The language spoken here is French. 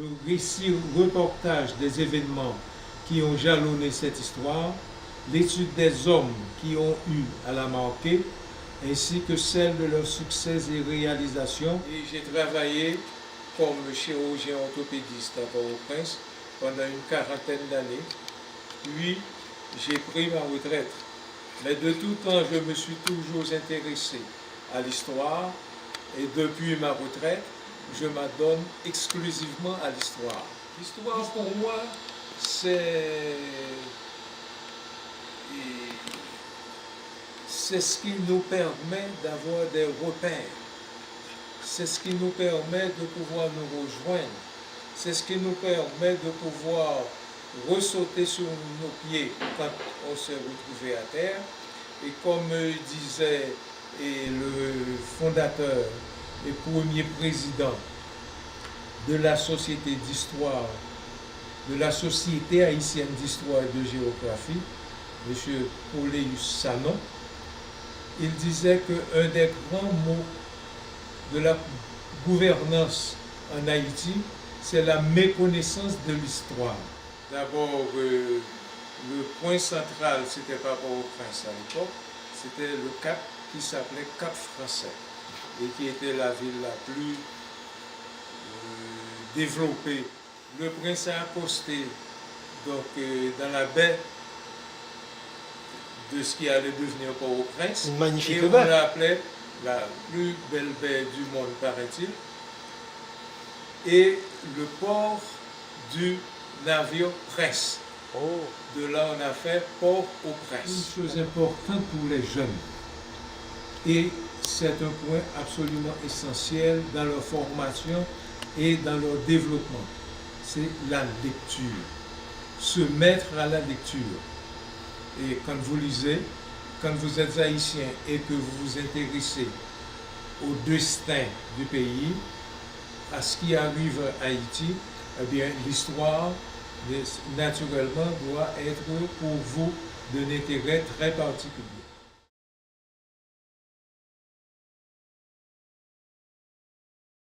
le récit reportage des événements qui ont jalonné cette histoire, l'étude des hommes qui ont eu à la marquer, ainsi que celle de leurs succès et réalisations. Et j'ai travaillé comme chirurgien orthopédiste à Port-au-Prince pendant une quarantaine d'années. Puis, j'ai pris ma retraite. Mais de tout temps, je me suis toujours intéressé à l'histoire et depuis ma retraite, je m'adonne exclusivement à l'histoire. L'histoire, pour moi, c'est ce qui nous permet d'avoir des repères. C'est ce qui nous permet de pouvoir nous rejoindre. C'est ce qui nous permet de pouvoir ressauter sur nos pieds quand on s'est retrouvé à terre. Et comme disait le fondateur et premier président de la Société d'histoire, de la Société haïtienne d'histoire et de géographie, M. Pauléus Sanon, il disait qu'un des grands mots de la gouvernance en Haïti, c'est la méconnaissance de l'histoire. D'abord, le point central, c'était pas Port-au-Prince à l'époque, c'était le Cap qui s'appelait Cap Français et qui était la ville la plus développée. Le prince a accosté donc, dans la baie de ce qui allait devenir Port-au-Prince. Une magnifique et on baie. l'appelait la plus belle baie du monde, paraît-il. Et le port du navire Prince. Oh. De là, on a fait Port-au-Prince. Une chose importante pour les jeunes. Et c'est un point absolument essentiel dans leur formation et dans leur développement. C'est la lecture. Se mettre à la lecture. Et quand vous lisez, quand vous êtes haïtien et que vous vous intéressez au destin du pays, à ce qui arrive à Haïti, eh bien, l'histoire, naturellement, doit être pour vous d'un intérêt très particulier.